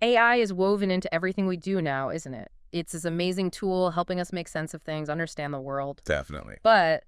AI is woven into everything we do now, isn't it? It's this amazing tool helping us make sense of things, understand the world. Definitely. But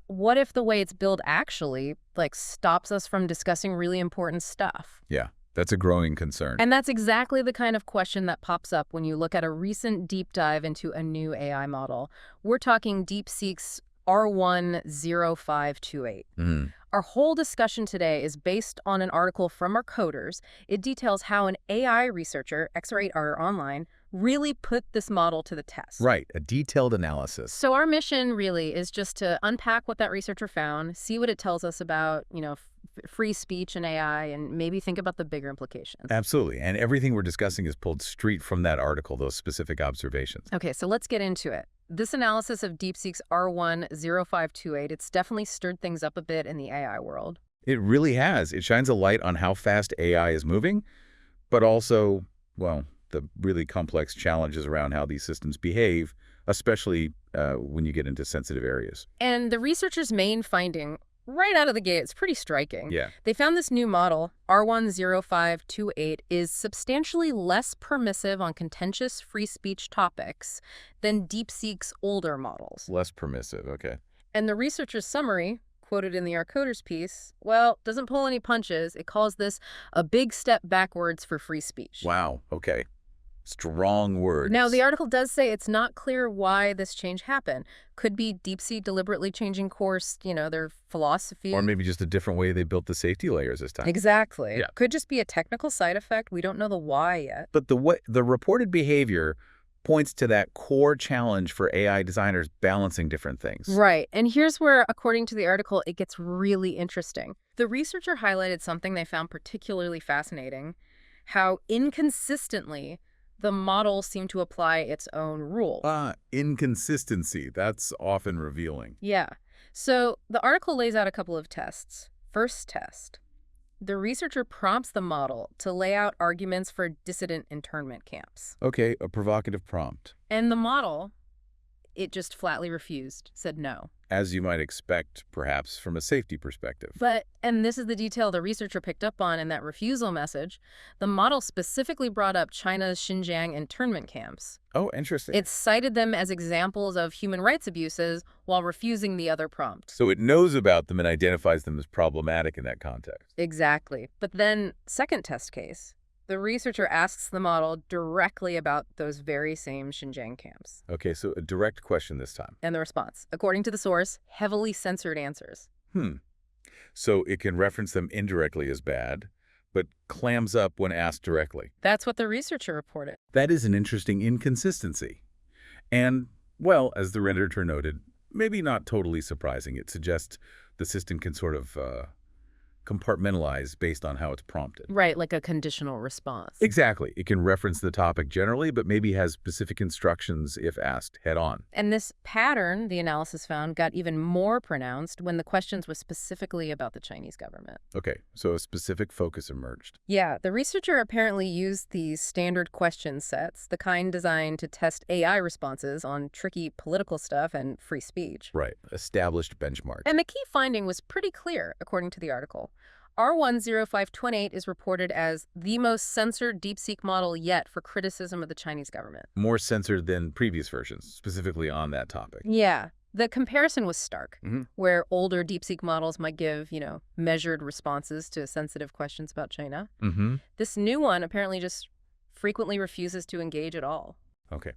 what if the way it's built actually, like, stops us from discussing really important stuff? Yeah, that's a growing concern. And that's exactly the kind of question that pops up when you look at a recent deep dive into a new AI model. We're talking DeepSeek's R10528. Our whole discussion today is based on an article from our coders. It details how an AI researcher, X8R Online, really put this model to the test. Right, a detailed analysis. So our mission really is just to unpack what that researcher found, see what it tells us about, free speech and AI, and maybe think about the bigger implications. Absolutely, and everything we're discussing is pulled straight from that article, those specific observations. Okay, so let's get into it. This analysis of DeepSeek's R10528, it's definitely stirred things up a bit in the AI world. It really has. It shines a light on how fast AI is moving, but also, well, the really complex challenges around how these systems behave, especially when you get into sensitive areas. And the researchers' main finding, right out of the gate, it's pretty striking. Yeah. They found this new model, R10528, is substantially less permissive on contentious free speech topics than DeepSeek's older models. Less permissive, okay. And the researcher's summary, quoted in the Our Coders piece, well, doesn't pull any punches. It calls this a big step backwards for free speech. Wow, okay. Strong words. Now, the article does say it's not clear why this change happened. Could be DeepSeek deliberately changing course, their philosophy. Or maybe just a different way they built the safety layers this time. Exactly. Yeah. Could just be a technical side effect. We don't know the why yet. But the reported behavior points to that core challenge for AI designers balancing different things. Right. And here's where, according to the article, it gets really interesting. The researcher highlighted something they found particularly fascinating, how inconsistently the model seemed to apply its own rule. Inconsistency. That's often revealing. Yeah. So the article lays out a couple of tests. First test. The researcher prompts the model to lay out arguments for dissident internment camps. Okay, a provocative prompt. And the model, it just flatly refused, said no. As you might expect, perhaps, from a safety perspective. But, and this is the detail the researcher picked up on in that refusal message, the model specifically brought up China's Xinjiang internment camps. Oh, interesting. It cited them as examples of human rights abuses while refusing the other prompt. So it knows about them and identifies them as problematic in that context. Exactly. But then, second test case, the researcher asks the model directly about those very same Xinjiang camps. Okay, so a direct question this time. And the response, according to the source, heavily censored answers. So it can reference them indirectly as bad, but clams up when asked directly. That's what the researcher reported. That is an interesting inconsistency. And, well, as the Redditor noted, maybe not totally surprising. It suggests the system can sort of compartmentalize based on how it's prompted. Right, like a conditional response. Exactly. It can reference the topic generally, but maybe has specific instructions if asked head on. And this pattern, the analysis found, got even more pronounced when the questions were specifically about the Chinese government. Okay, so a specific focus emerged. Yeah, the researcher apparently used these standard question sets, the kind designed to test AI responses on tricky political stuff and free speech. Right, established benchmark. And the key finding was pretty clear, according to the article. R10528 is reported as the most censored DeepSeek model yet for criticism of the Chinese government. More censored than previous versions, specifically on that topic. Yeah. The comparison was stark, where older DeepSeek models might give, measured responses to sensitive questions about China. This new one apparently just frequently refuses to engage at all. Okay.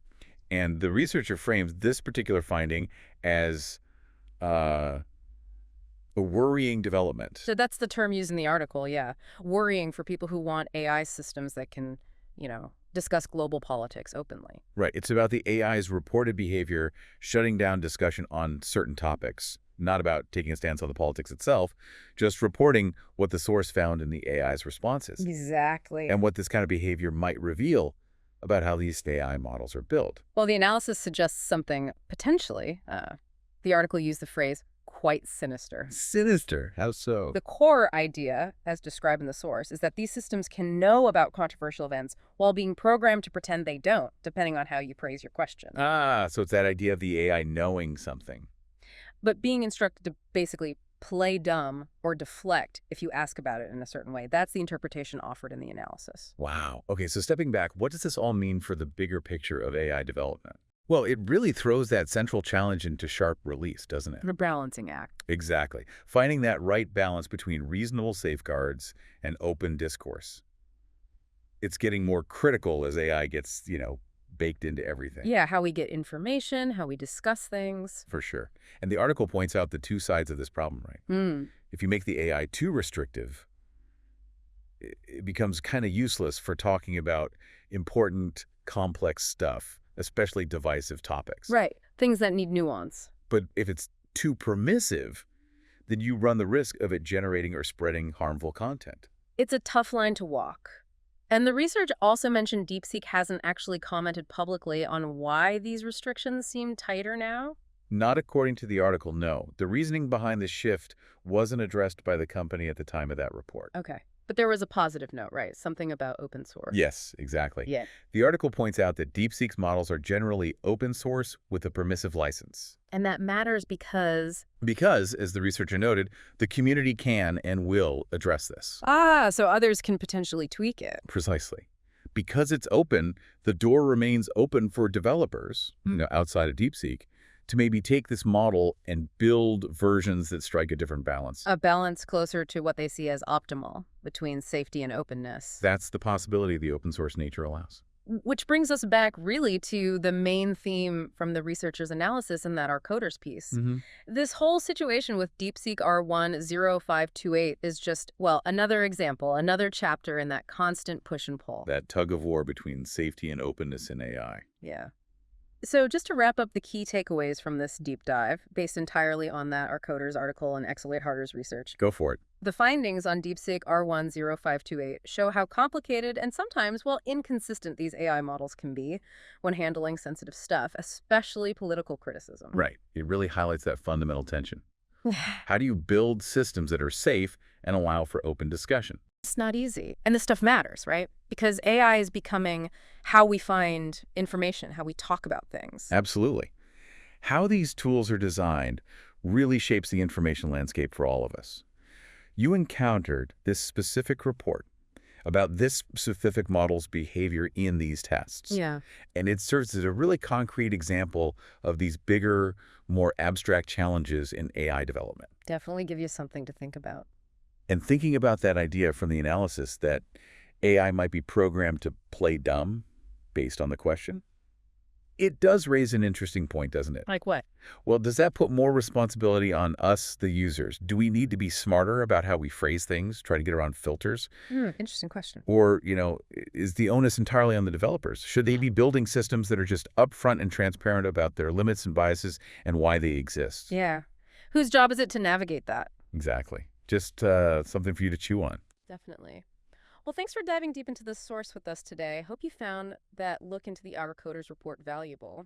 And the researcher frames this particular finding as a worrying development. So that's the term used in the article, yeah. Worrying for people who want AI systems that can, discuss global politics openly. Right. It's about the AI's reported behavior shutting down discussion on certain topics, not about taking a stance on the politics itself, just reporting what the source found in the AI's responses. Exactly. And what this kind of behavior might reveal about how these AI models are built. Well, the analysis suggests something potentially. The article used the phrase, quite sinister. Sinister? How so? The core idea, as described in the source, is that these systems can know about controversial events while being programmed to pretend they don't, depending on how you phrase your question. So it's that idea of the AI knowing something. But being instructed to basically play dumb or deflect if you ask about it in a certain way. That's the interpretation offered in the analysis. Wow. Okay, so stepping back, what does this all mean for the bigger picture of AI development? Well, it really throws that central challenge into sharp relief, doesn't it? The balancing act. Exactly. Finding that right balance between reasonable safeguards and open discourse. It's getting more critical as AI gets, baked into everything. Yeah, how we get information, how we discuss things. For sure. And the article points out the two sides of this problem, right? Hmm. If you make the AI too restrictive, it becomes kind of useless for talking about important, complex stuff, especially divisive topics. Right. Things that need nuance. But if it's too permissive, then you run the risk of it generating or spreading harmful content. It's a tough line to walk. And the research also mentioned DeepSeek hasn't actually commented publicly on why these restrictions seem tighter now. Not according to the article, no. The reasoning behind the shift wasn't addressed by the company at the time of that report. Okay. But there was a positive note, right? Something about open source. Yes, exactly. Yeah. The article points out that DeepSeek's models are generally open source with a permissive license. And that matters because... Because, as the researcher noted, the community can and will address this. So others can potentially tweak it. Precisely. Because it's open, the door remains open for developers, outside of DeepSeek, to maybe take this model and build versions that strike a different balance. A balance closer to what they see as optimal between safety and openness. That's the possibility the open source nature allows. Which brings us back really to the main theme from the researcher's analysis in that Our Coders piece. This whole situation with DeepSeek R10528 is just, well, another example, another chapter in that constant push and pull. That tug of war between safety and openness in AI. Yeah. So just to wrap up the key takeaways from this deep dive, based entirely on that Our Coders article and Exolate Harder's research. Go for it. The findings on DeepSeek R10528 show how complicated and sometimes, well, inconsistent these AI models can be when handling sensitive stuff, especially political criticism. Right. It really highlights that fundamental tension. How do you build systems that are safe and allow for open discussion? It's not easy. And this stuff matters, right? Because AI is becoming how we find information, how we talk about things. Absolutely. How these tools are designed really shapes the information landscape for all of us. You encountered this specific report about this specific model's behavior in these tests. Yeah. And it serves as a really concrete example of these bigger, more abstract challenges in AI development. Definitely give you something to think about. And thinking about that idea from the analysis that AI might be programmed to play dumb based on the question, it does raise an interesting point, doesn't it? Like what? Well, does that put more responsibility on us, the users? Do we need to be smarter about how we phrase things, try to get around filters? Interesting question. Or, is the onus entirely on the developers? Should they be building systems that are just upfront and transparent about their limits and biases and why they exist? Yeah. Whose job is it to navigate that? Exactly. Just something for you to chew on. Definitely. Well, thanks for diving deep into this source with us today. I hope you found that look into the Our Coders report valuable.